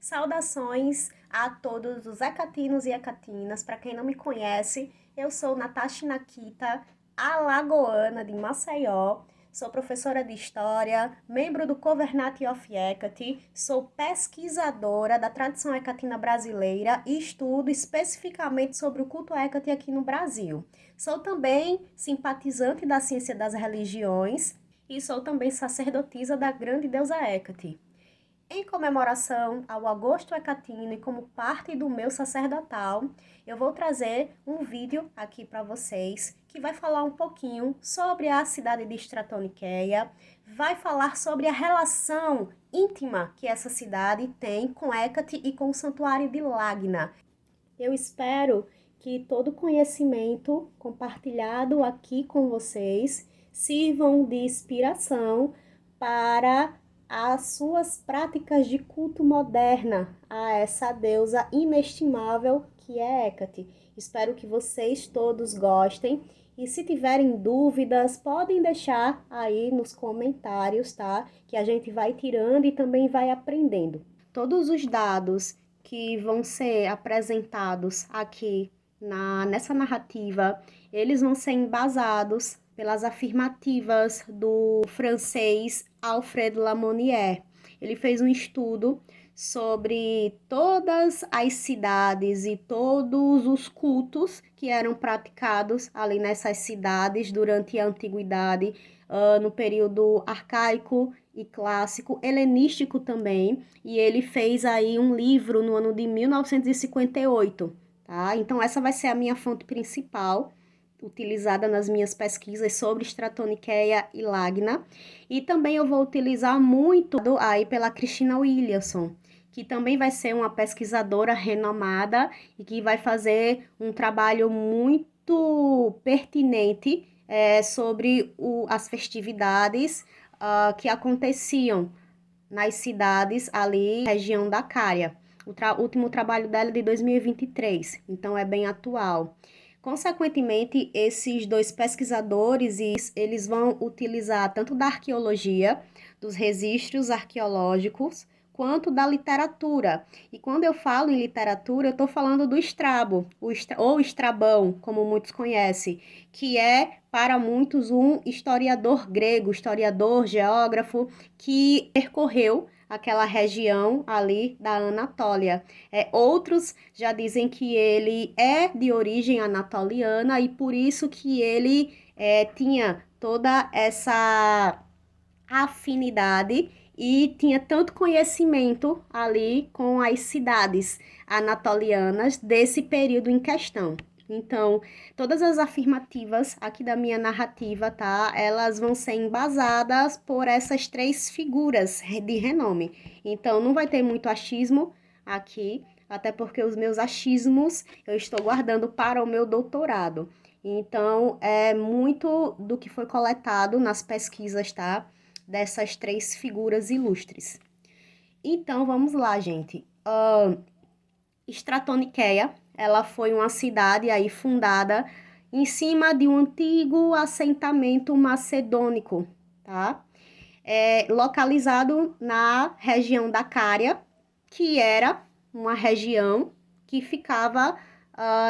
Saudações a todos os ecatinos e ecatinas. Para quem não me conhece, eu sou Natasha Nakita, alagoana de Maceió. Sou professora de História, membro do Covenant of Hecate, sou pesquisadora da tradição hecatina brasileira e estudo especificamente sobre o culto Hecate aqui no Brasil. Sou também simpatizante da ciência das religiões e sou também sacerdotisa da grande deusa Hecate. Em comemoração ao Agosto Hecatino e como parte do meu sacerdotal, eu vou trazer um vídeo aqui para vocês que vai falar um pouquinho sobre a cidade de Stratoniceia, vai falar sobre a relação íntima que essa cidade tem com Hecate e com o santuário de Lagna. Eu espero que todo conhecimento compartilhado aqui com vocês sirvam de inspiração para as suas práticas de culto moderna a essa deusa inestimável que é Hecate. Espero que vocês todos gostem e se tiverem dúvidas, podem deixar aí nos comentários, tá? Que a gente vai tirando e também vai aprendendo. Todos os dados que vão ser apresentados aqui nessa narrativa, eles vão ser embasados pelas afirmativas do francês Alfred Lamonnière. Ele fez um estudo sobre todas as cidades e todos os cultos que eram praticados ali nessas cidades durante a antiguidade, no período arcaico e clássico, helenístico também, e ele fez aí um livro no ano de 1958, tá? Então essa vai ser a minha fonte principal, utilizada nas minhas pesquisas sobre Stratoniceia e Lagna, e também eu vou utilizar muito aí pela Christina Williamson, que também vai ser uma pesquisadora renomada e que vai fazer um trabalho muito pertinente sobre as festividades que aconteciam nas cidades ali, região da Cária. O último trabalho dela é de 2023, então é bem atual. Consequentemente, esses dois pesquisadores, eles vão utilizar tanto da arqueologia, dos registros arqueológicos, quanto da literatura. E quando eu falo em literatura, eu estou falando do Estrabo, ou Estrabão, como muitos conhecem, que é, para muitos, um historiador grego, historiador, geógrafo, que percorreu aquela região ali da Anatólia. Outros já dizem que ele é de origem anatoliana e por isso que ele tinha toda essa afinidade e tinha tanto conhecimento ali com as cidades anatolianas desse período em questão. Então, todas as afirmativas aqui da minha narrativa, tá? Elas vão ser embasadas por essas três figuras de renome. Então, não vai ter muito achismo aqui, até porque os meus achismos eu estou guardando para o meu doutorado. Então, é muito do que foi coletado nas pesquisas, tá? Dessas três figuras ilustres. Então, vamos lá, gente. Stratoniceia, ela foi uma cidade aí fundada em cima de um antigo assentamento macedônico, tá? Localizado na região da Cária, que era uma região que ficava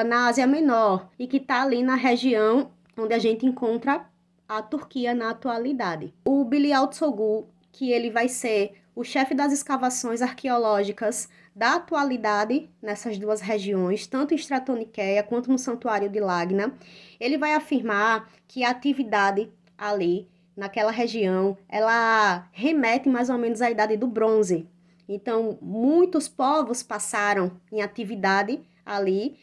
na Ásia Menor e que está ali na região onde a gente encontra a Turquia na atualidade. O Biliautsogu, que ele vai ser o chefe das escavações arqueológicas da atualidade nessas duas regiões, tanto em Stratoniceia quanto no Santuário de Lagna, ele vai afirmar que a atividade ali, naquela região, ela remete mais ou menos à Idade do Bronze. Então, muitos povos passaram em atividade ali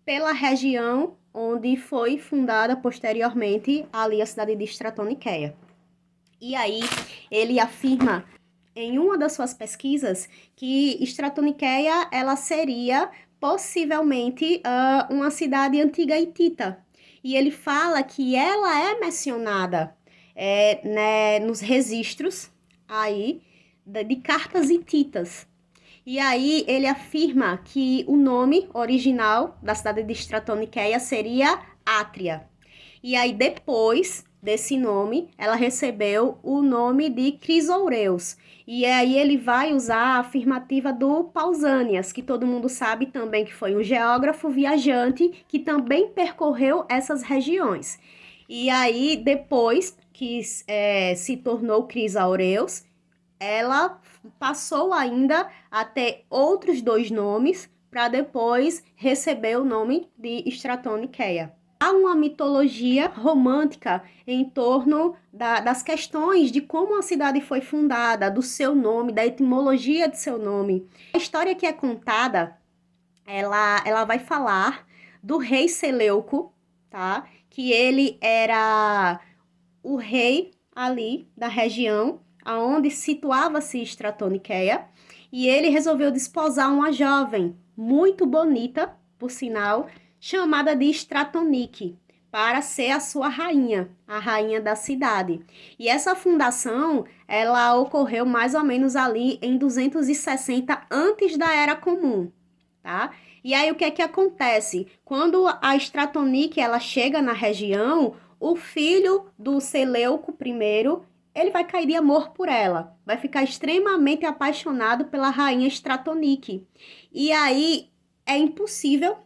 pela região onde foi fundada posteriormente ali a cidade de Stratoniceia. E aí ele afirma em uma das suas pesquisas que Stratoniceia ela seria possivelmente uma cidade antiga hitita. E ele fala que ela é mencionada né, nos registros aí de cartas hititas. E aí ele afirma que o nome original da cidade de Stratoniceia seria Átria. E aí depois desse nome, ela recebeu o nome de Crisoureus. E aí ele vai usar a afirmativa do Pausanias, que todo mundo sabe também que foi um geógrafo viajante que também percorreu essas regiões. E aí, depois que se tornou Crisaureus, ela passou ainda a ter outros dois nomes para depois receber o nome de Stratoniceia. Há uma mitologia romântica em torno das questões de como a cidade foi fundada, do seu nome, da etimologia de seu nome. A história que é contada, ela vai falar do rei Seleuco, tá? Que ele era o rei ali da região aonde situava-se Stratoniceia, e ele resolveu desposar uma jovem muito bonita, por sinal, chamada de Stratonice, para ser a sua rainha, a rainha da cidade. E essa fundação, ela ocorreu mais ou menos ali em 260 antes da Era Comum, tá? E aí o que é que acontece? Quando a Stratonice ela chega na região, o filho do Seleuco I, ele vai cair de amor por ela, vai ficar extremamente apaixonado pela rainha Stratonice. E aí é impossível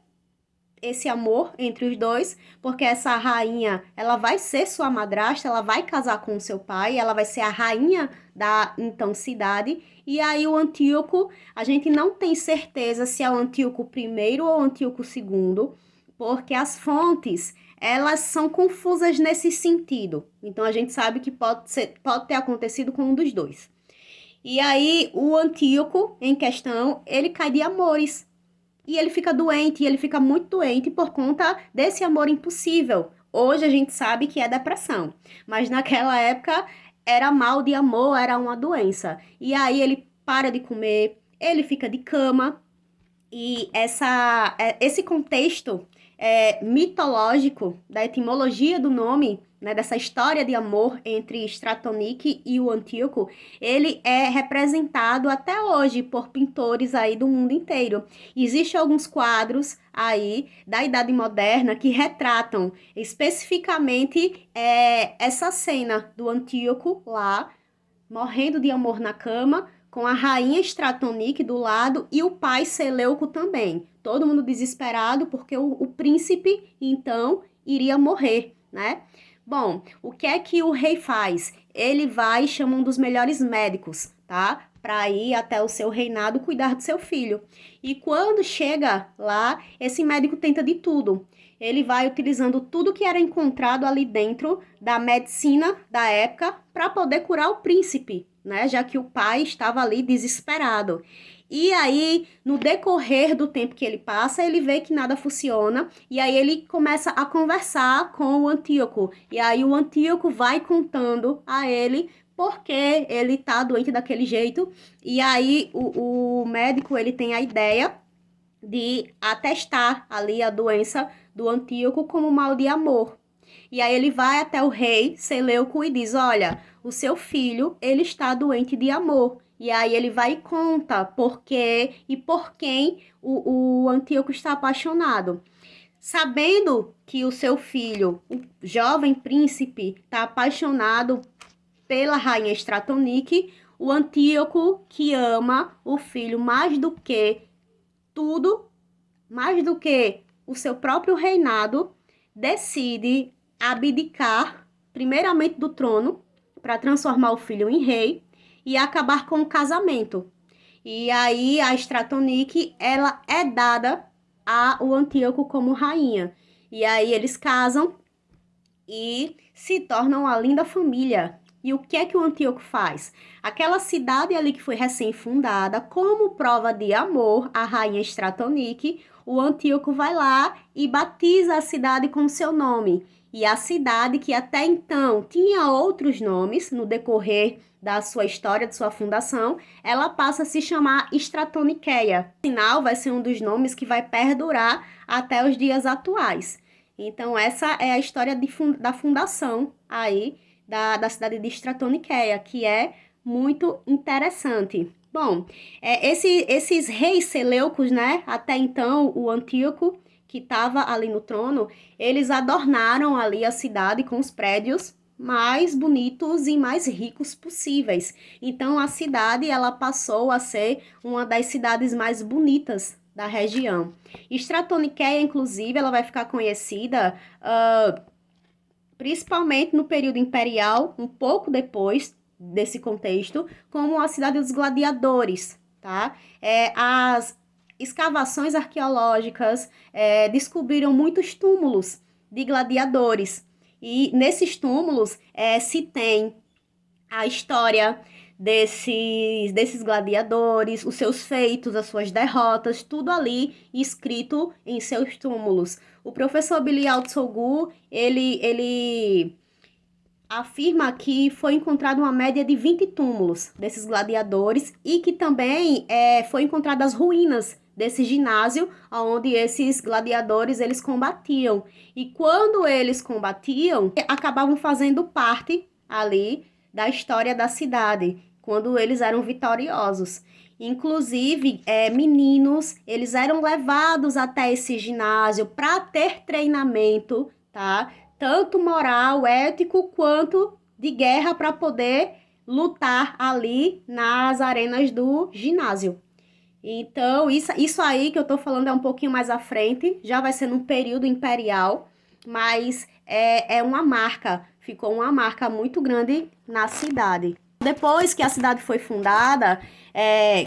esse amor entre os dois, porque essa rainha, ela vai ser sua madrasta, ela vai casar com o seu pai, ela vai ser a rainha da então cidade. E aí o Antíoco, a gente não tem certeza se é o Antíoco I ou o Antíoco II, porque as fontes, elas são confusas nesse sentido. Então a gente sabe que pode ter acontecido com um dos dois. E aí o Antíoco em questão, ele cai de amores. E ele fica doente, e ele fica muito doente por conta desse amor impossível. Hoje a gente sabe que é depressão, mas naquela época era mal de amor, era uma doença. E aí ele para de comer, ele fica de cama, e esse contexto mitológico da etimologia do nome, né, dessa história de amor entre Stratonice e o Antíoco, ele é representado até hoje por pintores aí do mundo inteiro. Existem alguns quadros aí da Idade Moderna que retratam especificamente essa cena do Antíoco lá, morrendo de amor na cama, com a rainha Stratonice do lado e o pai Seleuco também. Todo mundo desesperado porque o príncipe, então, iria morrer, né? Bom, o que é que o rei faz? Ele vai e chama um dos melhores médicos, tá? Para ir até o seu reinado cuidar do seu filho. E quando chega lá, esse médico tenta de tudo. Ele vai utilizando tudo que era encontrado ali dentro da medicina da época para poder curar o príncipe, né? Já que o pai estava ali desesperado. E aí, no decorrer do tempo que ele passa, ele vê que nada funciona, e aí ele começa a conversar com o Antíoco. E aí o Antíoco vai contando a ele porque ele tá doente daquele jeito. E aí o médico, ele tem a ideia de atestar ali a doença do Antíoco como mal de amor. E aí ele vai até o rei Seleuco e diz: olha, o seu filho, ele está doente de amor. E aí ele vai e conta por quê e por quem o Antíoco está apaixonado. Sabendo que o seu filho, o jovem príncipe, está apaixonado pela rainha Stratonice, o Antíoco, que ama o filho mais do que tudo, mais do que o seu próprio reinado, decide abdicar primeiramente do trono para transformar o filho em rei e acabar com o casamento. E aí a Stratonice, ela é dada ao Antíoco como rainha. E aí eles casam e se tornam uma linda família. E o que é que o Antíoco faz? Aquela cidade ali que foi recém-fundada, como prova de amor à rainha Stratonice, o Antíoco vai lá e batiza a cidade com seu nome. E a cidade, que até então tinha outros nomes no decorrer da sua história, de sua fundação, ela passa a se chamar Stratoniceia. Sinal, vai ser um dos nomes que vai perdurar até os dias atuais. Então, essa é a história da fundação aí da cidade de Stratoniceia, que é muito interessante. Bom, esses reis seleucos, né, até então o Antíoco, que estava ali no trono, eles adornaram ali a cidade com os prédios mais bonitos e mais ricos possíveis. Então, a cidade ela passou a ser uma das cidades mais bonitas da região. Stratoniceia, inclusive, ela vai ficar conhecida principalmente no período imperial, um pouco depois desse contexto, como a cidade dos gladiadores, tá? As escavações arqueológicas descobriram muitos túmulos de gladiadores, e nesses túmulos se tem a história desses gladiadores, os seus feitos, as suas derrotas, tudo ali escrito em seus túmulos. O professor Bilial Tsogu, ele afirma que foi encontrado uma média de 20 túmulos desses gladiadores e que também foi encontradas ruínas desse ginásio onde esses gladiadores eles combatiam. E quando eles combatiam, acabavam fazendo parte ali da história da cidade, quando eles eram vitoriosos. Inclusive, meninos, eles eram levados até esse ginásio para ter treinamento, tá? Tanto moral, ético, quanto de guerra para poder lutar ali nas arenas do ginásio. Então, isso aí que eu tô falando é um pouquinho mais à frente, já vai ser num período imperial, mas é uma marca, ficou uma marca muito grande na cidade. Depois que a cidade foi fundada,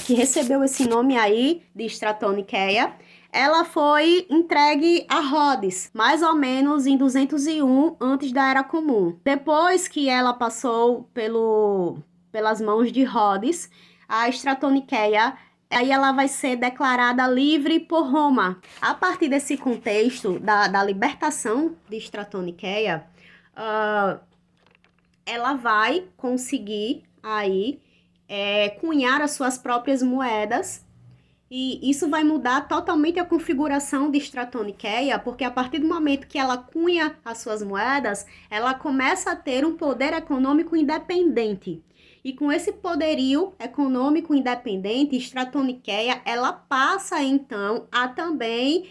que recebeu esse nome aí de Stratoniceia, ela foi entregue a Rhodes, mais ou menos em 201 antes da Era Comum. Depois que ela passou pelas mãos de Rhodes, a Stratoniceia aí ela vai ser declarada livre por Roma. A partir desse contexto da libertação de Stratoniceia, ela vai conseguir aí cunhar as suas próprias moedas, e isso vai mudar totalmente a configuração de Stratoniceia, porque a partir do momento que ela cunha as suas moedas, ela começa a ter um poder econômico independente. E com esse poderio econômico independente, Stratoniceia, ela passa então a também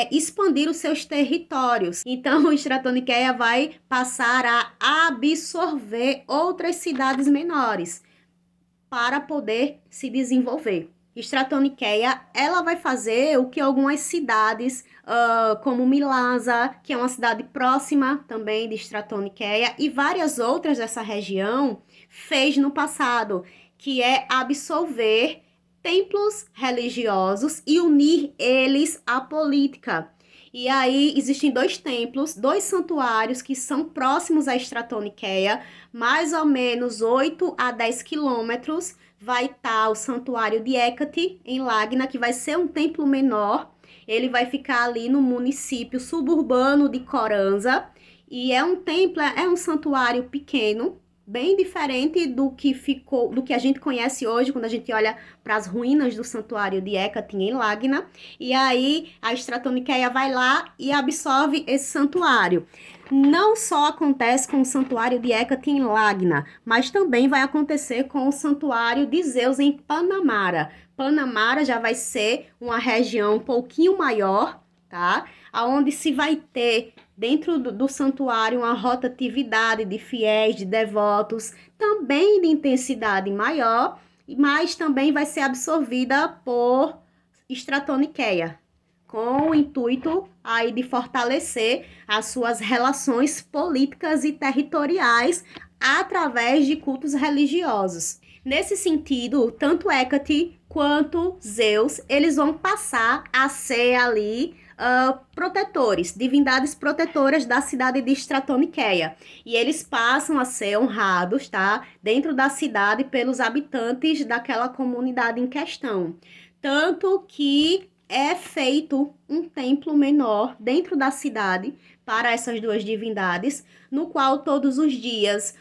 expandir os seus territórios. Então, Stratoniceia vai passar a absorver outras cidades menores para poder se desenvolver. Stratoniceia, ela vai fazer o que algumas cidades, como Milasa, que é uma cidade próxima também de Stratoniceia, e várias outras dessa região, fez no passado, que é absolver templos religiosos e unir eles à política. E aí existem dois templos, dois santuários que são próximos a Stratoniceia, mais ou menos 8 a 10 quilômetros. Vai estar o santuário de Hécate, em Lagna, que vai ser um templo menor. Ele vai ficar ali no município suburbano de Coranza. E é um templo, é um santuário pequeno, bem diferente do que a gente conhece hoje, quando a gente olha para as ruínas do santuário de Hécate em Lagna. E aí a Stratoniceia vai lá e absorve esse santuário. Não só acontece com o santuário de Hécate em Lagna, mas também vai acontecer com o santuário de Zeus em Panamara. Panamara já vai ser uma região um pouquinho maior, tá? Onde se vai ter dentro do santuário uma rotatividade de fiéis, de devotos, também de intensidade maior, mas também vai ser absorvida por Stratoniceia, com o intuito aí de fortalecer as suas relações políticas e territoriais através de cultos religiosos. Nesse sentido, tanto Hécate quanto Zeus, eles vão passar a ser ali protetores, divindades protetoras da cidade de Stratoniceia. E eles passam a ser honrados, tá? Dentro da cidade pelos habitantes daquela comunidade em questão. Tanto que é feito um templo menor dentro da cidade para essas duas divindades, no qual todos os dias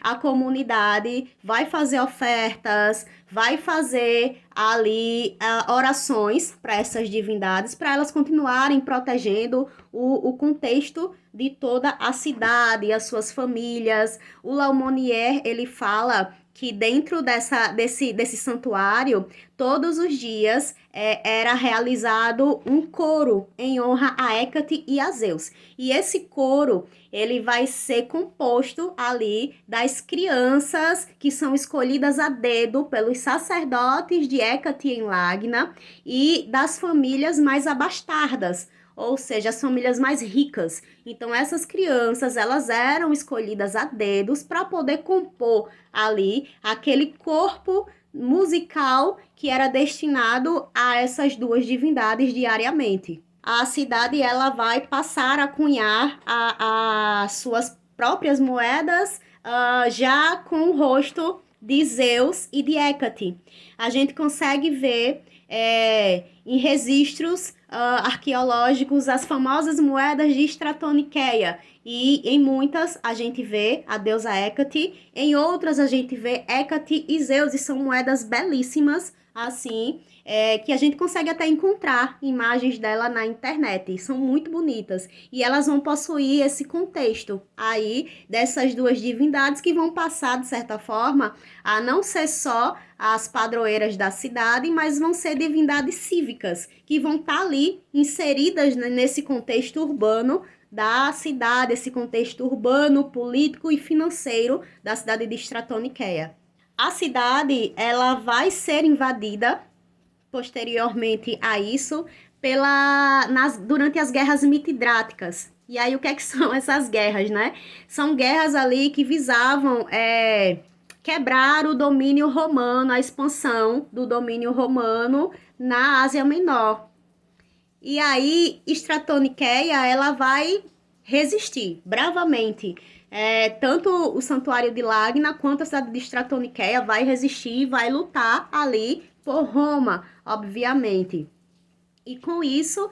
a comunidade vai fazer ofertas, vai fazer ali orações para essas divindades, para elas continuarem protegendo o contexto de toda a cidade, as suas famílias. O Laumonier, ele fala que dentro desse santuário, todos os dias era realizado um coro em honra a Hécate e a Zeus. E esse coro, ele vai ser composto ali das crianças que são escolhidas a dedo pelos sacerdotes de Hécate em Lagna e das famílias mais abastardas, ou seja, as famílias mais ricas. Então, essas crianças, elas eram escolhidas a dedos para poder compor ali aquele corpo musical que era destinado a essas duas divindades diariamente. A cidade, ela vai passar a cunhar as suas próprias moedas já com o rosto de Zeus e de Hécate. A gente consegue ver em registros arqueológicos as famosas moedas de Stratoniceia, e em muitas a gente vê a deusa Hécate, em outras a gente vê Hécate e Zeus, e são moedas belíssimas, assim, que a gente consegue até encontrar imagens dela na internet, são muito bonitas, e elas vão possuir esse contexto aí dessas duas divindades que vão passar, de certa forma, a não ser só as padroeiras da cidade, mas vão ser divindades cívicas, que vão estar ali inseridas nesse contexto urbano da cidade, esse contexto urbano, político e financeiro da cidade de Stratoniceia. A cidade, ela vai ser invadida posteriormente a isso durante as guerras mitidráticas. E aí, o que é que são essas guerras, né? São guerras ali que visavam quebrar o domínio romano, a expansão do domínio romano na Ásia Menor. E aí, Stratoniceia, ela vai resistir bravamente. Tanto o Santuário de Lagna quanto a cidade de Stratoniceia vai resistir, vai lutar ali por Roma, obviamente. E com isso,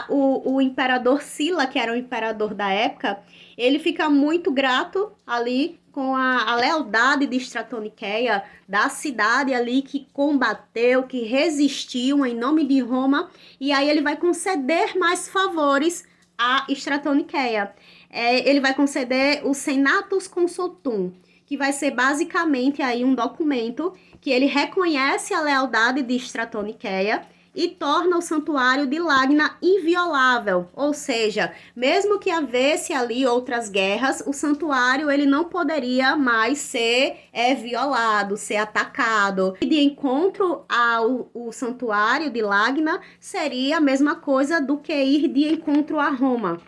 o imperador Sila, que era o imperador da época, ele fica muito grato ali com a lealdade de Stratoniceia, da cidade ali que combateu, que resistiu em nome de Roma, e aí ele vai conceder mais favores a Stratoniceia. Ele vai conceder o Senatus Consultum, que vai ser basicamente aí um documento que ele reconhece a lealdade de Stratoniceia e torna o santuário de Lagna inviolável, ou seja, mesmo que houvesse ali outras guerras, o santuário ele não poderia mais ser violado, ser atacado. E de encontro ao santuário de Lagna seria a mesma coisa do que ir de encontro a Roma.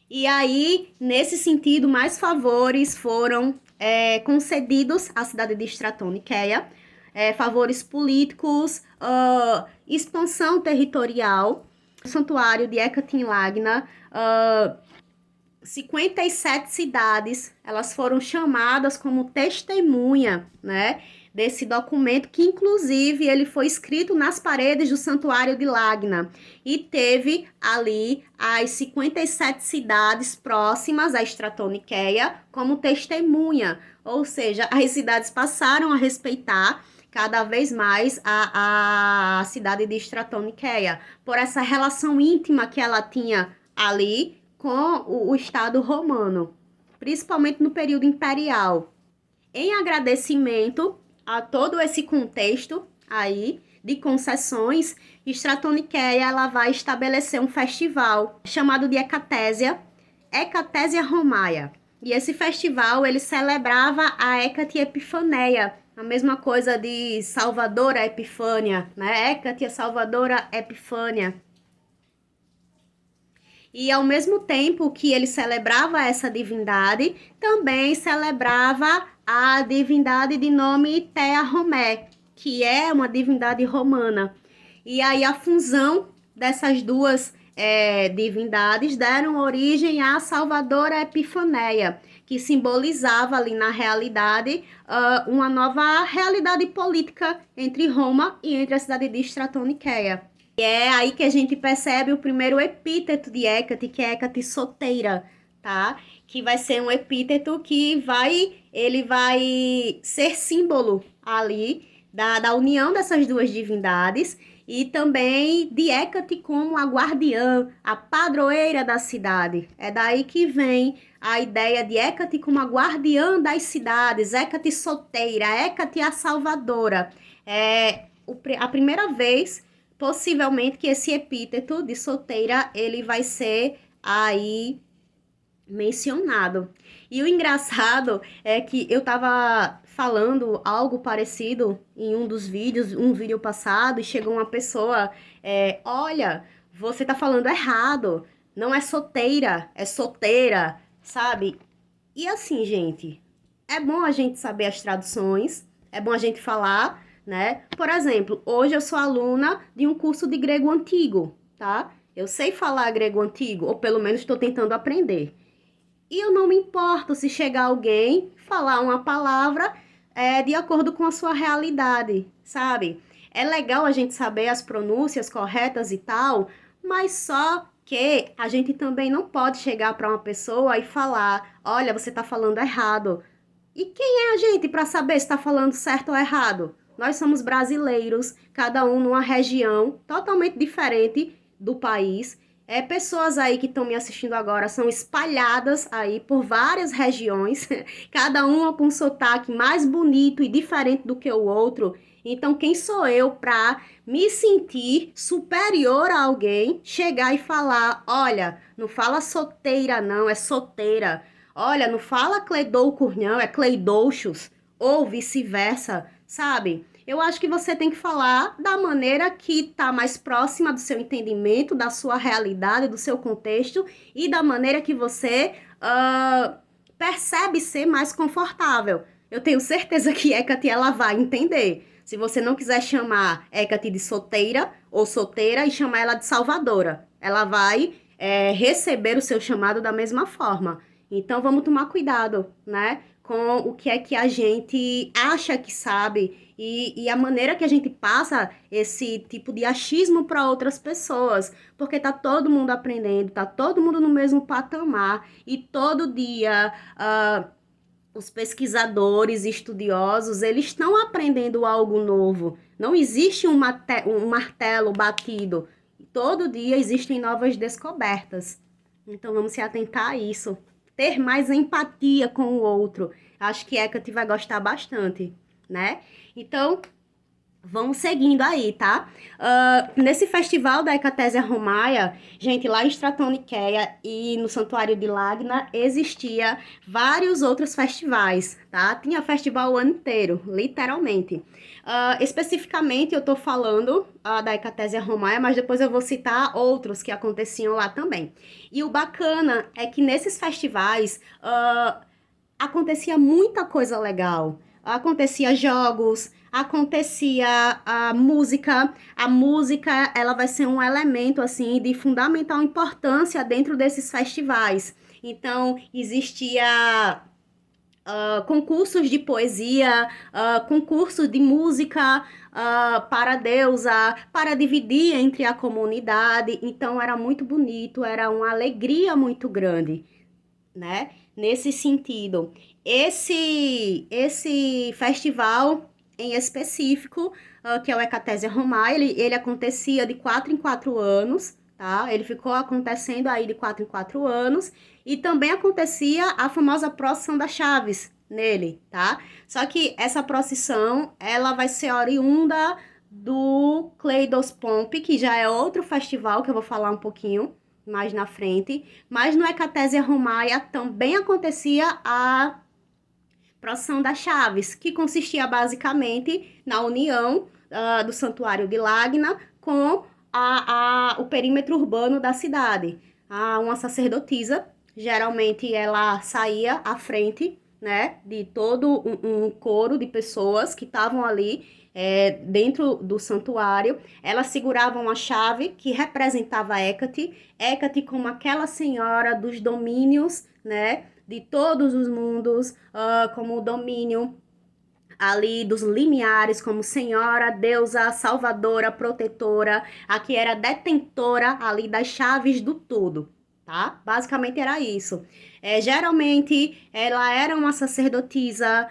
E aí, nesse sentido, mais favores foram concedidos à cidade de Stratoniceia, favores políticos, expansão territorial. O santuário de Hécate em Lagna, 57 cidades, elas foram chamadas como testemunha, né, desse documento, que inclusive ele foi escrito nas paredes do Santuário de Lagna, e teve ali as 57 cidades próximas a Stratoniceia como testemunha, ou seja, as cidades passaram a respeitar cada vez mais a cidade de Stratoniceia, por essa relação íntima que ela tinha ali com o Estado romano, principalmente no período imperial. Em agradecimento a todo esse contexto aí de concessões, Stratoniceia ela vai estabelecer um festival chamado de Hecatésia Romaia. E esse festival ele celebrava a Hécate Epifaneia, a mesma coisa de Salvadora Epifânia, né? Hécate a Salvadora Epifânia. E ao mesmo tempo que ele celebrava essa divindade, também celebrava a divindade de nome Thea Romé, que é uma divindade romana. E aí a fusão dessas duas divindades deram origem à Salvadora Epifaneia, que simbolizava ali na realidade uma nova realidade política entre Roma e entre a cidade de Stratoniceia. E é aí que a gente percebe o primeiro epíteto de Hécate, que é Hécate Soteira, tá? Que vai ser um epíteto que ele vai ser símbolo ali da união dessas duas divindades e também de Hecate como a guardiã, a padroeira da cidade. É daí que vem a ideia de Hecate como a guardiã das cidades, Hecate solteira, Hecate a salvadora. A primeira vez, possivelmente, que esse epíteto de solteira ele vai ser aí mencionado. E o engraçado é que eu tava falando algo parecido em um dos vídeos, um vídeo passado, e chegou uma pessoa, olha, você tá falando errado, não é solteira, é solteira, sabe? E assim, gente, é bom a gente saber as traduções, é bom a gente falar, né? Por exemplo, hoje eu sou aluna de um curso de grego antigo, tá? Eu sei falar grego antigo, ou pelo menos estou tentando aprender. E eu não me importo se chegar alguém falar uma palavra de acordo com a sua realidade, sabe? É legal a gente saber as pronúncias corretas e tal, mas só que a gente também não pode chegar para uma pessoa e falar: olha, você está falando errado. E quem é a gente para saber se está falando certo ou errado? Nós somos brasileiros, cada um numa região totalmente diferente do país. Pessoas aí que estão me assistindo agora são espalhadas aí por várias regiões, cada uma com um sotaque mais bonito e diferente do que o outro. Então, quem sou eu para me sentir superior a alguém, chegar e falar: olha, não fala solteira não, é solteira. Olha, não fala Cleidoucos não, é Cleidouxos, ou vice-versa, sabe? Eu acho que você tem que falar da maneira que está mais próxima do seu entendimento, da sua realidade, do seu contexto e da maneira que você percebe ser mais confortável. Eu tenho certeza que Hecate ela vai entender. Se você não quiser chamar Hecate de solteira ou solteira e chamar ela de salvadora, ela vai receber o seu chamado da mesma forma. Então vamos tomar cuidado, né? Com o que é que a gente acha que sabe e a maneira que a gente passa esse tipo de achismo para outras pessoas, porque tá todo mundo aprendendo, tá todo mundo no mesmo patamar e todo dia os pesquisadores estudiosos eles estão aprendendo algo novo. Não existe um martelo batido. Todo dia existem novas descobertas. Então vamos se atentar a isso. Ter mais empatia com o outro. Acho que Hecate vai gostar bastante, né? Então, vamos seguindo aí, tá? Nesse festival da Hecatésia Romaia, gente, lá em Stratoniceia e no Santuário de Lagna, existia vários outros festivais, tá? Tinha festival o ano inteiro, literalmente. Especificamente, eu tô falando da Hecatésia Romaia, mas depois eu vou citar outros que aconteciam lá também. E o bacana é que nesses festivais acontecia muita coisa legal. Acontecia jogos, acontecia a música. A música, ela vai ser um elemento, assim, de fundamental importância dentro desses festivais. Então, existia concursos de poesia, concursos de música para a deusa, para dividir entre a comunidade. Então, era muito bonito, era uma alegria muito grande, né? Nesse sentido, esse festival em específico, que é o Hecatésia Romae, ele acontecia de 4 em 4 anos, tá? Ele ficou acontecendo aí de 4 em 4 anos e também acontecia a famosa procissão das chaves nele, tá? Só que essa procissão, ela vai ser oriunda do Cleidos Pomp, que já é outro festival que eu vou falar um pouquinho mais na frente, mas no Hecatésia Romaia também acontecia a procissão das chaves, que consistia basicamente na união do Santuário de Lagna com o perímetro urbano da cidade. Uma sacerdotisa, geralmente ela saía à frente, né, de todo um coro de pessoas que estavam ali dentro do santuário. Ela segurava uma chave que representava Hecate, Hecate como aquela senhora dos domínios, né, de todos os mundos, como o domínio ali dos limiares, como senhora, deusa, salvadora, protetora, a que era detentora ali das chaves do todo, tá? Basicamente era isso. Geralmente, ela era uma sacerdotisa,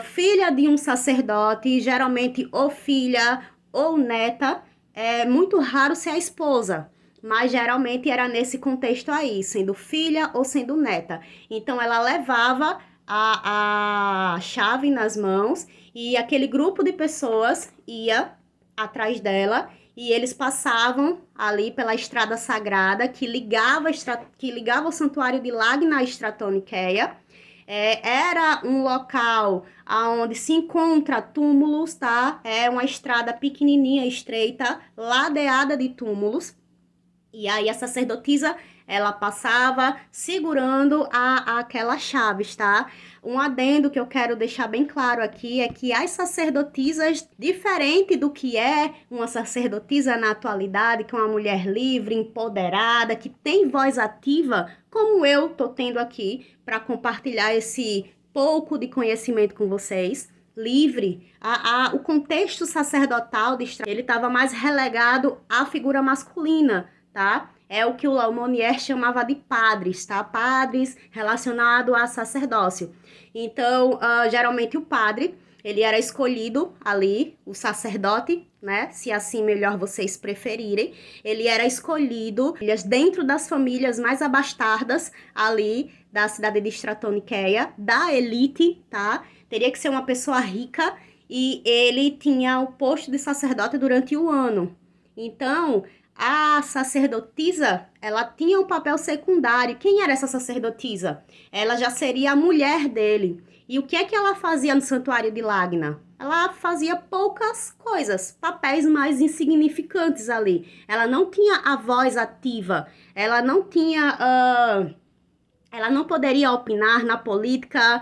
filha de um sacerdote, geralmente ou filha ou neta, é muito raro ser a esposa, mas geralmente era nesse contexto aí, sendo filha ou sendo neta. Então ela levava a chave nas mãos e aquele grupo de pessoas ia atrás dela e eles passavam ali pela estrada sagrada que ligava o santuário de Lagna a Stratoniceia. Era um local onde se encontra túmulos, tá? É uma estrada pequenininha, estreita, ladeada de túmulos. E aí a sacerdotisa, ela passava segurando aquelas chaves, tá? Um adendo que eu quero deixar bem claro aqui é que as sacerdotisas, diferente do que é uma sacerdotisa na atualidade, que é uma mulher livre, empoderada, que tem voz ativa, como eu tô tendo aqui para compartilhar esse pouco de conhecimento com vocês, livre, o contexto sacerdotal de Israel, ele estava mais relegado à figura masculina, tá? É o que o Laumonier chamava de padres, tá? Padres relacionado a sacerdócio. Então, geralmente o padre, ele era escolhido ali, o sacerdote, né? Se assim melhor vocês preferirem. Ele era escolhido dentro das famílias mais abastardas ali da cidade de Stratoniceia, da elite, tá? Teria que ser uma pessoa rica e ele tinha o posto de sacerdote durante o ano. Então, a sacerdotisa, ela tinha um papel secundário. Quem era essa sacerdotisa? Ela já seria a mulher dele. E o que é que ela fazia no santuário de Lagna? Ela fazia poucas coisas, papéis mais insignificantes ali. Ela não tinha a voz ativa, ela não tinha... ela não poderia opinar na política,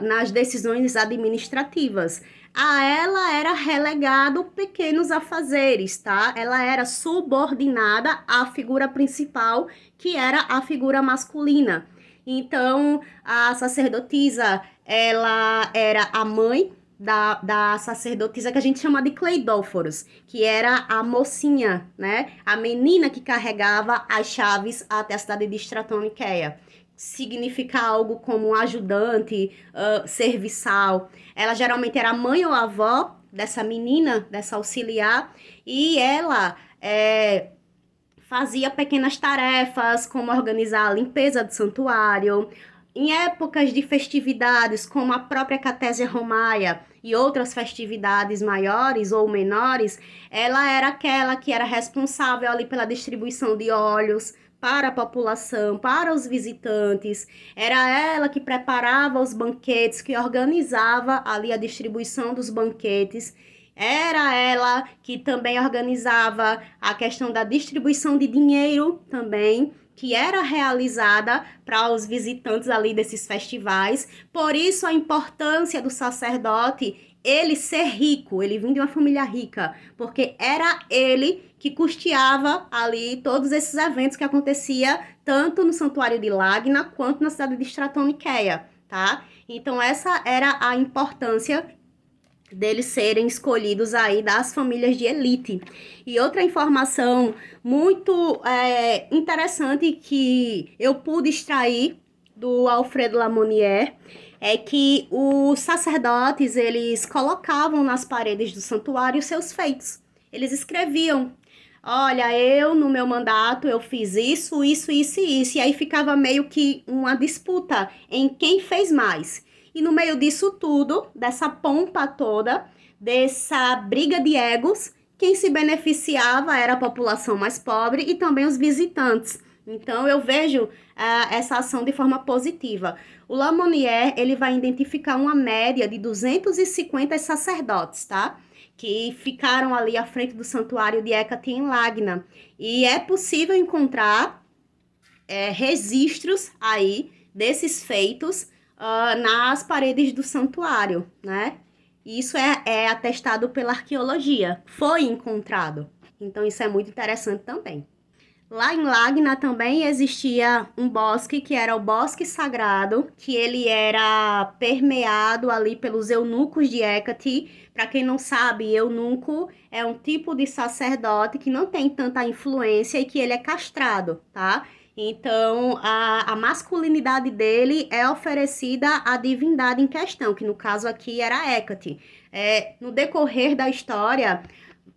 nas decisões administrativas. A ela era relegado pequenos afazeres, tá? Ela era subordinada à figura principal, que era a figura masculina. Então, a sacerdotisa, ela era a mãe da sacerdotisa que a gente chama de Cleidóforos, que era a mocinha, né? A menina que carregava as chaves até a cidade de Stratoniceia. Significa algo como ajudante, serviçal. Ela geralmente era a mãe ou a avó dessa menina, dessa auxiliar, e ela fazia pequenas tarefas, como organizar a limpeza do santuário. Em épocas de festividades, como a própria Catésia Romaia e outras festividades maiores ou menores, ela era aquela que era responsável ali pela distribuição de óleos para a população, para os visitantes. Era ela que preparava os banquetes, que organizava ali a distribuição dos banquetes. Era ela que também organizava a questão da distribuição de dinheiro também, que era realizada para os visitantes ali desses festivais. Por isso a importância do sacerdote ele ser rico, ele vinha de uma família rica, porque era ele que custeava ali todos esses eventos que acontecia tanto no santuário de Lagna quanto na cidade de Stratoniceia, tá? Então essa era a importância deles serem escolhidos aí das famílias de elite. E outra informação muito interessante que eu pude extrair do Alfredo Lamonnier é que os sacerdotes, eles colocavam nas paredes do santuário seus feitos. Eles escreviam, olha, eu no meu mandato eu fiz isso, isso, isso e isso. E aí ficava meio que uma disputa em quem fez mais. E no meio disso tudo, dessa pompa toda, dessa briga de egos, quem se beneficiava era a população mais pobre e também os visitantes. Então, eu vejo essa ação de forma positiva. O Lamonnier, ele vai identificar uma média de 250 sacerdotes, tá? Que ficaram ali à frente do santuário de Hécate em Lagna. E é possível encontrar registros aí desses feitos nas paredes do santuário, né? Isso é atestado pela arqueologia, foi encontrado. Então, isso é muito interessante também. Lá em Lagna também existia um bosque, que era o Bosque Sagrado, que ele era permeado ali pelos eunucos de Hécate. Para quem não sabe, eunuco é um tipo de sacerdote que não tem tanta influência e que ele é castrado, tá? Então, a masculinidade dele é oferecida à divindade em questão, que no caso aqui era Hécate. No decorrer da história,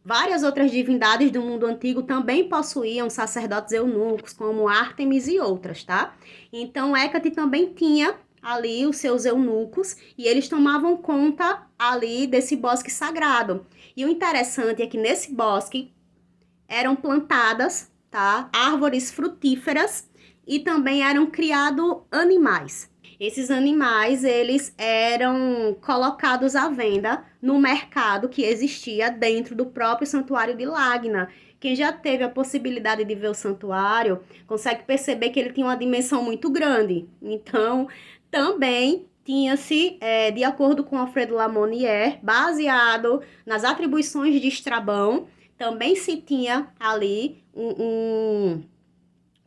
Várias outras divindades do mundo antigo também possuíam sacerdotes eunucos, como Ártemis e outras, tá? Então, Hécate também tinha ali os seus eunucos e eles tomavam conta ali desse bosque sagrado. E o interessante é que nesse bosque eram plantadas, tá, árvores frutíferas e também eram criados animais. Esses animais, eles eram colocados à venda no mercado que existia dentro do próprio Santuário de Lagna. Quem já teve a possibilidade de ver o santuário, consegue perceber que ele tinha uma dimensão muito grande. Então, também tinha-se, de acordo com Alfredo Lamonnière, baseado nas atribuições de Estrabão, também se tinha ali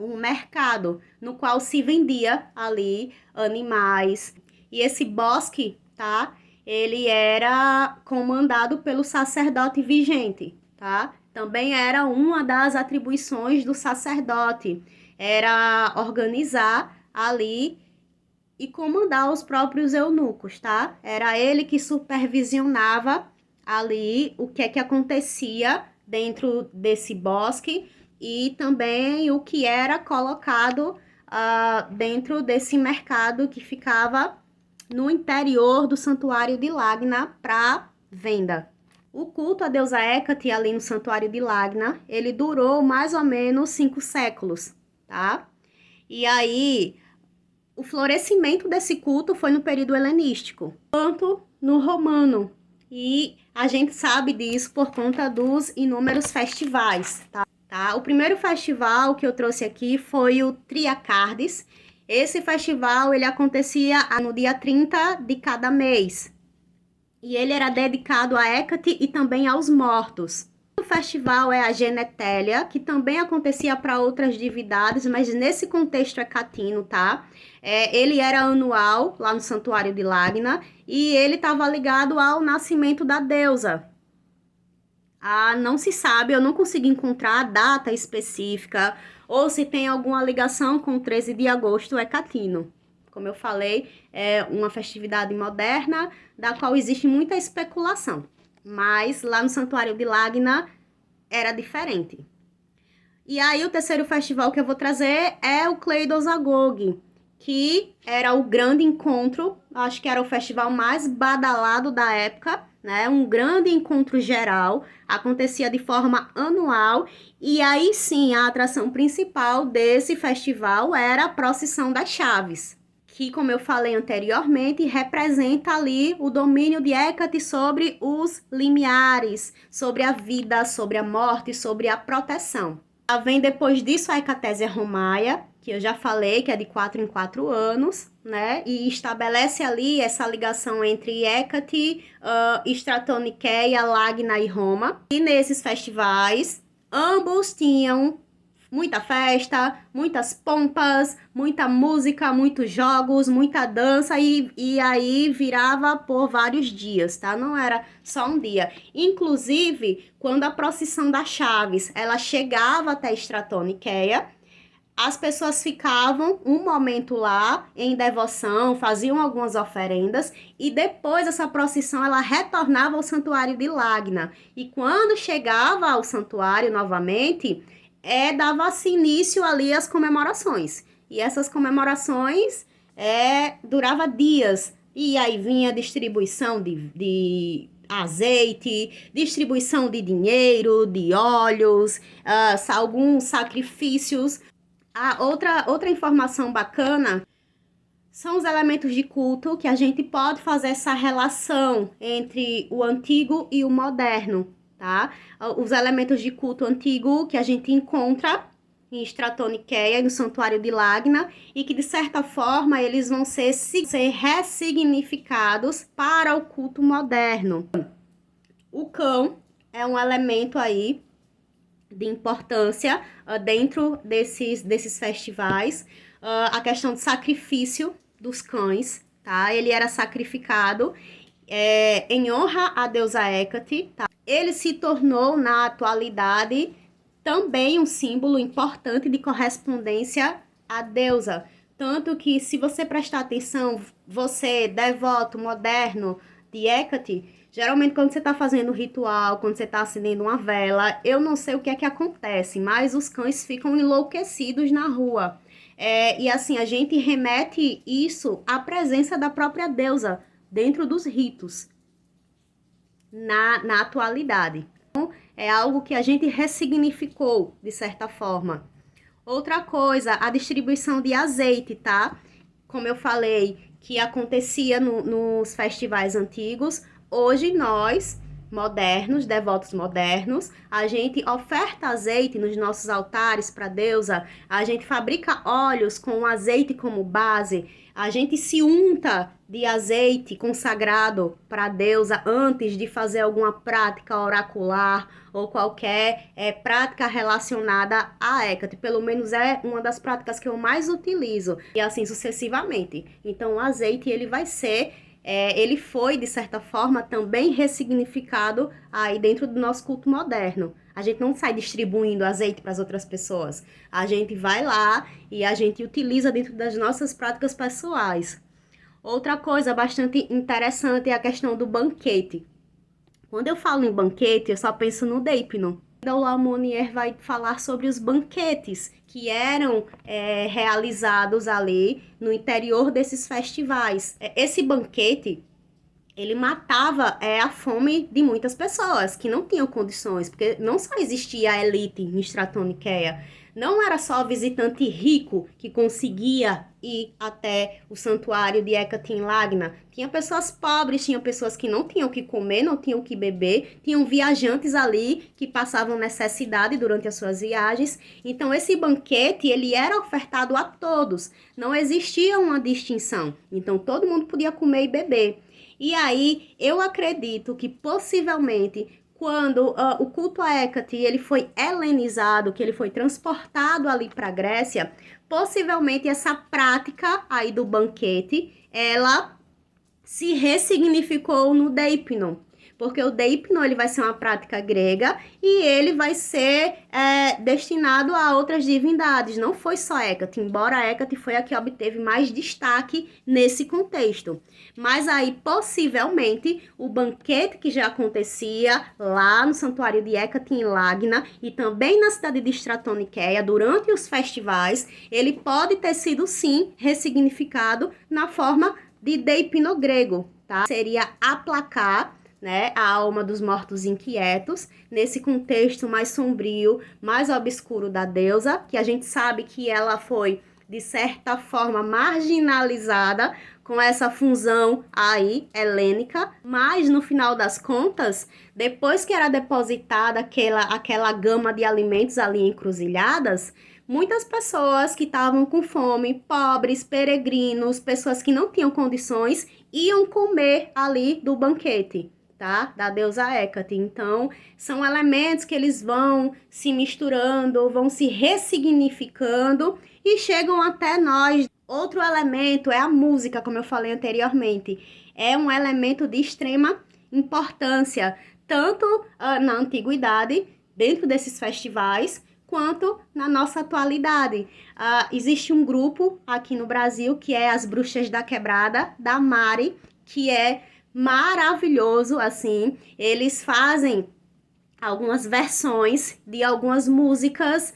um mercado no qual se vendia ali animais. E esse bosque, tá? Ele era comandado pelo sacerdote vigente, tá? Também era uma das atribuições do sacerdote, era organizar ali e comandar os próprios eunucos, tá? Era ele que supervisionava ali o que é que acontecia dentro desse bosque e também o que era colocado dentro desse mercado que ficava no interior do santuário de Lagna para venda. O culto à deusa Hécate ali no santuário de Lagna, ele durou mais ou menos 5 séculos, tá? E aí, o florescimento desse culto foi no período helenístico, tanto no romano. E a gente sabe disso por conta dos inúmeros festivais, tá? O primeiro festival que eu trouxe aqui foi o Triacardes. Esse festival, ele acontecia no dia 30 de cada mês. E ele era dedicado a Hécate e também aos mortos. O festival é a Genetélia, que também acontecia para outras divindades, mas nesse contexto hecatino, tá? Ele era anual, lá no Santuário de Lagna, e ele estava ligado ao nascimento da deusa. Não se sabe, eu não consegui encontrar a data específica, ou se tem alguma ligação com o 13 de agosto hecatino. Como eu falei, é uma festividade moderna, da qual existe muita especulação. Mas lá no Santuário de Lagna era diferente. E aí o terceiro festival que eu vou trazer é o Cleidos Agog, que era o grande encontro, acho que era o festival mais badalado da época, né? Um grande encontro geral, acontecia de forma anual, e aí sim a atração principal desse festival era a procissão das chaves, que, como eu falei anteriormente, representa ali o domínio de Hécate sobre os limiares, sobre a vida, sobre a morte, sobre a proteção. Vem depois disso a Hecatésia Romaia, que eu já falei, que é de 4 em 4 anos, né? E estabelece ali essa ligação entre Hécate, Stratoniceia, Lagna e Roma. E nesses festivais, ambos tinham muita festa, muitas pompas, muita música, muitos jogos, muita dança e aí virava por vários dias, tá? Não era só um dia. Inclusive, quando a procissão das chaves, ela chegava até Stratoniceia, as pessoas ficavam um momento lá em devoção, faziam algumas oferendas e depois essa procissão ela retornava ao santuário de Lagna. E quando chegava ao santuário novamente, dava-se início ali às comemorações. E essas comemorações durava dias. E aí vinha distribuição de azeite, distribuição de dinheiro, de óleos, alguns sacrifícios. Outra informação bacana são os elementos de culto que a gente pode fazer essa relação entre o antigo e o moderno, tá? Os elementos de culto antigo que a gente encontra em Stratoniceia e no Santuário de Lagna e que, de certa forma, eles vão ser ressignificados para o culto moderno. O cão é um elemento aí de importância dentro desses festivais. A questão de sacrifício dos cães, tá? Ele era sacrificado em honra à deusa Hécate, tá? Ele se tornou, na atualidade, também um símbolo importante de correspondência à deusa. Tanto que, se você prestar atenção, você, devoto moderno de Hécate, Geralmente, quando você está fazendo um ritual, quando você está acendendo uma vela, eu não sei o que é que acontece, mas os cães ficam enlouquecidos na rua. E assim, a gente remete isso à presença da própria deusa dentro dos ritos, na atualidade. Então, é algo que a gente ressignificou, de certa forma. Outra coisa, a distribuição de azeite, tá? Como eu falei, que acontecia nos festivais antigos, hoje nós, modernos, devotos modernos, a gente oferta azeite nos nossos altares para a deusa, a gente fabrica óleos com azeite como base, a gente se unta de azeite consagrado para a deusa antes de fazer alguma prática oracular ou qualquer prática relacionada a Hecate. Pelo menos é uma das práticas que eu mais utilizo. E assim sucessivamente. Então o azeite ele vai ser... ele foi, de certa forma, também ressignificado aí dentro do nosso culto moderno. A gente não sai distribuindo azeite para as outras pessoas. A gente vai lá e a gente utiliza dentro das nossas práticas pessoais. Outra coisa bastante interessante é a questão do banquete. Quando eu falo em banquete, eu só penso no Deipnon. O Laumonier vai falar sobre os banquetes que eram realizados ali no interior desses festivais. Esse banquete, ele matava a fome de muitas pessoas que não tinham condições, porque não só existia a elite em Stratoniceia, não era só o visitante rico que conseguia ir até o santuário de Hecate em Lagna. Tinha pessoas pobres, tinha pessoas que não tinham o que comer, não tinham o que beber, tinham viajantes ali que passavam necessidade durante as suas viagens. Então esse banquete, ele era ofertado a todos, não existia uma distinção. Então todo mundo podia comer e beber. E aí, eu acredito que possivelmente, quando o culto a Hecate ele foi helenizado, que ele foi transportado ali para a Grécia, possivelmente essa prática aí do banquete, ela se ressignificou no Deipnon. Porque o Deipnon ele vai ser uma prática grega e ele vai ser destinado a outras divindades. Não foi só Hecate, embora Hecate foi a que obteve mais destaque nesse contexto. Mas aí, possivelmente, o banquete que já acontecia lá no santuário de Hecate em Lagna e também na cidade de Stratoniceia, durante os festivais, ele pode ter sido, sim, ressignificado na forma de Deipno grego, tá? Seria aplacar, né, a alma dos mortos inquietos, nesse contexto mais sombrio, mais obscuro da deusa, que a gente sabe que ela foi, de certa forma, marginalizada com essa fusão aí helênica, mas no final das contas, depois que era depositada aquela gama de alimentos ali encruzilhadas, muitas pessoas que estavam com fome, pobres, peregrinos, pessoas que não tinham condições, iam comer ali do banquete, tá? Da deusa Hecate. Então, são elementos que eles vão se misturando, vão se ressignificando e chegam até nós. Outro elemento é a música, como eu falei anteriormente. É um elemento de extrema importância, tanto na antiguidade, dentro desses festivais, quanto na nossa atualidade. Existe um grupo aqui no Brasil que é as Bruxas da Quebrada, da Mari, que é maravilhoso, assim. Eles fazem algumas versões de algumas músicas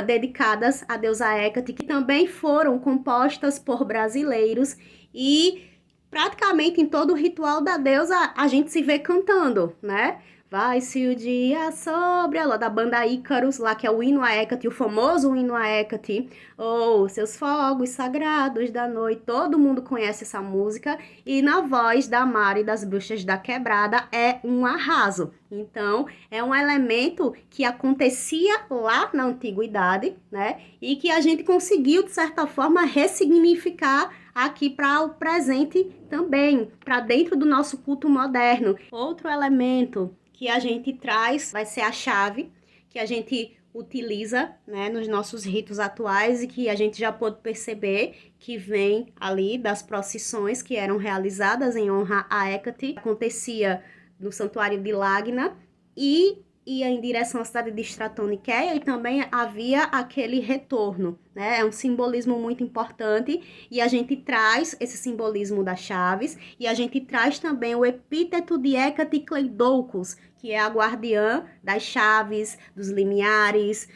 dedicadas à deusa Hecate, que também foram compostas por brasileiros e praticamente em todo o ritual da deusa a gente se vê cantando, né? Vai-se o dia sobre a lua, da banda Ícaros, lá que é o hino a Hecate, o famoso hino a Hecate, ou seus fogos sagrados da noite, todo mundo conhece essa música, e na voz da Mari das Bruxas da Quebrada é um arraso. Então, é um elemento que acontecia lá na antiguidade, né? E que a gente conseguiu, de certa forma, ressignificar aqui para o presente também, para dentro do nosso culto moderno. Outro elemento que a gente traz vai ser a chave, que a gente utiliza, né, nos nossos ritos atuais e que a gente já pôde perceber que vem ali das procissões que eram realizadas em honra a Hecate. Acontecia no santuário de Lagna e ia em direção à cidade de Stratoniceia e também havia aquele retorno, né? É um simbolismo muito importante e a gente traz esse simbolismo das chaves e a gente traz também o epíteto de Hecate Cleidoucus, que é a guardiã das chaves, dos limiares,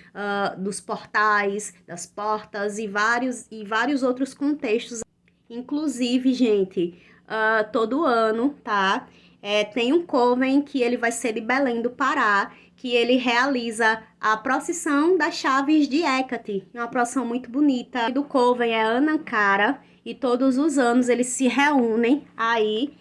dos portais, das portas e vários outros contextos. Inclusive, gente, todo ano, tá? Tem um coven que ele vai ser de Belém do Pará, que ele realiza a procissão das chaves de Hecate. É uma procissão muito bonita. O do coven é Anankara e todos os anos eles se reúnem aí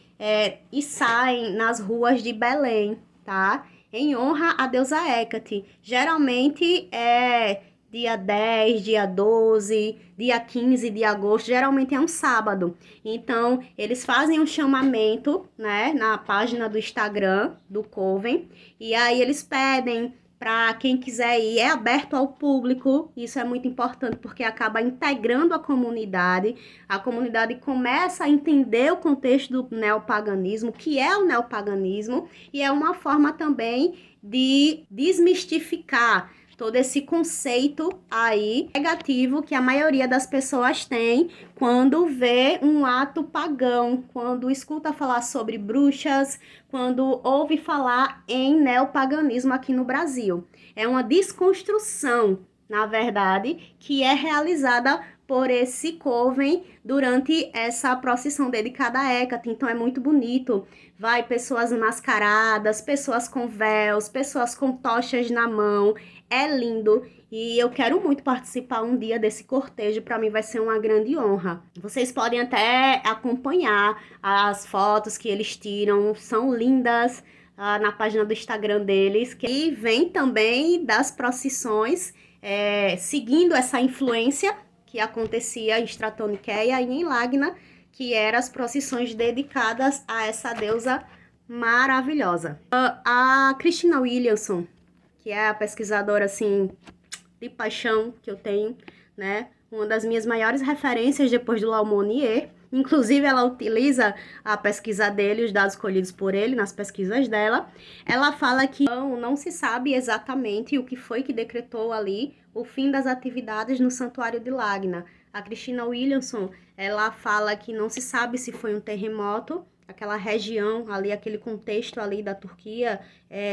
e saem nas ruas de Belém, tá? Em honra à deusa Hecate. Geralmente é dia 10, dia 12, dia 15 de agosto, geralmente é um sábado. Então, eles fazem um chamamento, né, na página do Instagram do Coven, e aí eles pedem para quem quiser ir, é aberto ao público, isso é muito importante porque acaba integrando a comunidade começa a entender o contexto do neopaganismo, que é o neopaganismo, e é uma forma também de desmistificar todo esse conceito aí negativo que a maioria das pessoas tem quando vê um ato pagão, quando escuta falar sobre bruxas, quando ouve falar em neopaganismo aqui no Brasil. É uma desconstrução, na verdade, que é realizada por esse coven durante essa procissão dedicada a Hecate. Então é muito bonito. Vai pessoas mascaradas, pessoas com véus, pessoas com tochas na mão. É lindo e eu quero muito participar um dia desse cortejo. Para mim vai ser uma grande honra. Vocês podem até acompanhar as fotos que eles tiram, são lindas na página do Instagram deles. E vem também das procissões, seguindo essa influência que acontecia em Stratoniceia e em Lagna, que eram as procissões dedicadas a essa deusa maravilhosa. A Christina Williamson, que é a pesquisadora, assim, de paixão que eu tenho, né? Uma das minhas maiores referências depois do Laumonier. Inclusive, ela utiliza a pesquisa dele, os dados colhidos por ele nas pesquisas dela. Ela fala que não se sabe exatamente o que foi que decretou ali o fim das atividades no Santuário de Lagna. A Christina Williamson, ela fala que não se sabe se foi um terremoto, aquela região ali, aquele contexto ali da Turquia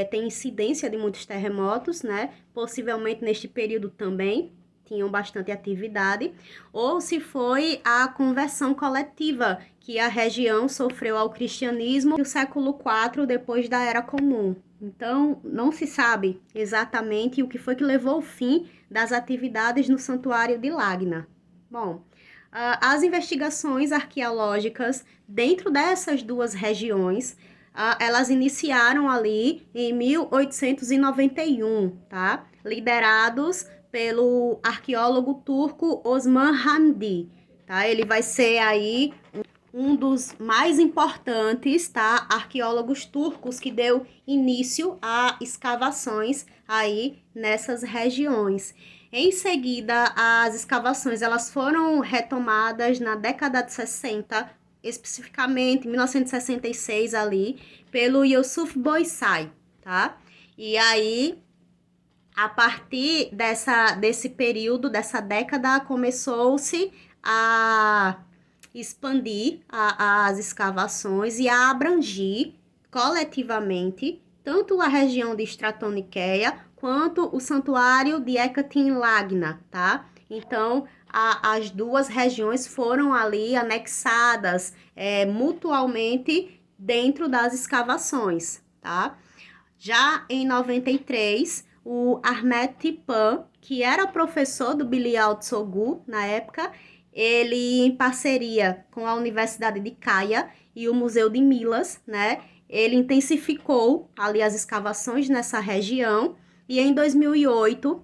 tem incidência de muitos terremotos, né? Possivelmente neste período também tinham bastante atividade, ou se foi a conversão coletiva que a região sofreu ao cristianismo no século IV depois da Era Comum. Então, não se sabe exatamente o que foi que levou ao fim das atividades no Santuário de Lagna. Bom, as investigações arqueológicas dentro dessas duas regiões, elas iniciaram ali em 1891, tá? Liderados pelo arqueólogo turco Osman Hamdi, tá? Ele vai ser aí um dos mais importantes, tá? Arqueólogos turcos que deu início a escavações aí nessas regiões. Em seguida, as escavações elas foram retomadas na década de 60, especificamente em 1966 ali, pelo Yusuf Boysai, tá? E aí, a partir desse período, dessa década, começou-se a expandir as escavações e a abrangir coletivamente tanto a região de Stratoniceia quanto o santuário de Hecate em Lagna, tá? Então, as duas regiões foram ali anexadas mutualmente dentro das escavações, tá? Já em 93, o Ahmet Tipan, que era professor do Bilial Tsogu na época, ele, em parceria com a Universidade de Caia e o Museu de Milas, né, ele intensificou ali as escavações nessa região e em 2008,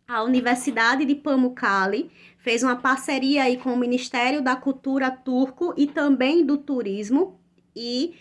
a Universidade de Pamukkale fez uma parceria aí com o Ministério da Cultura turco e também do Turismo e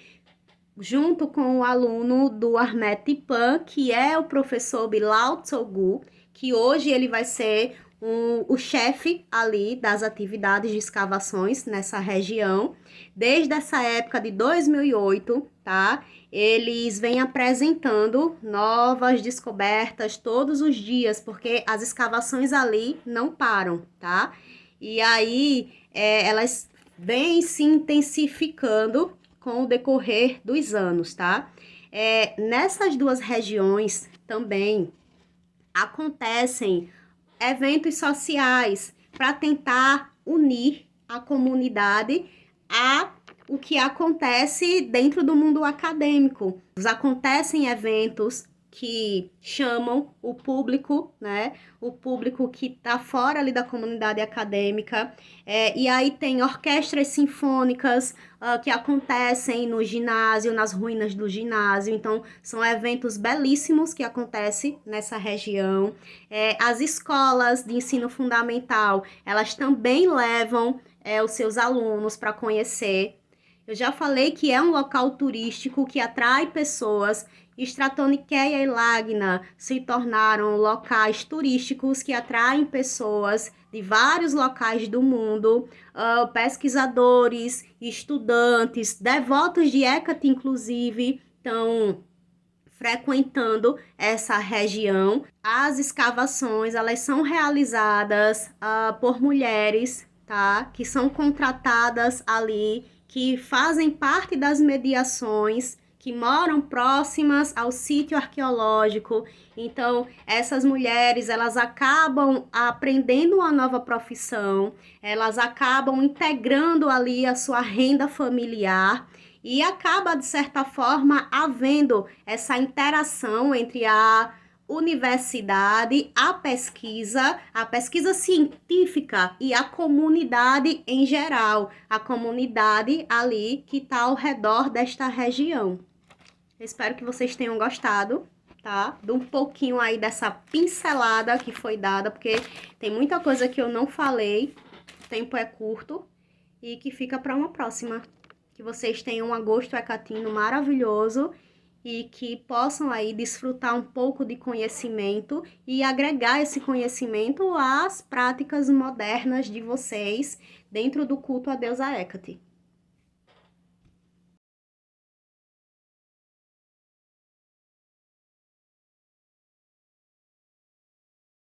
junto com o aluno do Ahmet Tipan, que é o professor Bilal Tsogu, que hoje ele vai ser o chefe ali das atividades de escavações nessa região. Desde essa época de 2008, tá? eles vêm apresentando novas descobertas todos os dias, porque as escavações ali não param, tá? E aí, elas vêm se intensificando com o decorrer dos anos, tá? Nessas duas regiões também acontecem eventos sociais para tentar unir a comunidade a o que acontece dentro do mundo acadêmico. Acontecem eventos que chamam o público, né? O público que está fora ali da comunidade acadêmica. E aí tem orquestras sinfônicas que acontecem no ginásio, nas ruínas do ginásio. Então, são eventos belíssimos que acontecem nessa região. As escolas de ensino fundamental, elas também levam os seus alunos para conhecer. Eu já falei que é um local turístico que atrai pessoas. Stratoniceia e Lagna se tornaram locais turísticos que atraem pessoas de vários locais do mundo, pesquisadores, estudantes, devotos de Hécate, inclusive, estão frequentando essa região. As escavações, elas são realizadas por mulheres, tá? Que são contratadas ali, que fazem parte das mediações, que moram próximas ao sítio arqueológico. Então, essas mulheres, elas acabam aprendendo uma nova profissão, elas acabam integrando ali a sua renda familiar e acaba, de certa forma, havendo essa interação entre a universidade, a pesquisa científica e a comunidade em geral, a comunidade ali que está ao redor desta região. Espero que vocês tenham gostado, tá? De um pouquinho aí dessa pincelada que foi dada, porque tem muita coisa que eu não falei, o tempo é curto e que fica para uma próxima. Que vocês tenham um agosto hecatino maravilhoso e que possam aí desfrutar um pouco de conhecimento e agregar esse conhecimento às práticas modernas de vocês dentro do culto à deusa Hécate.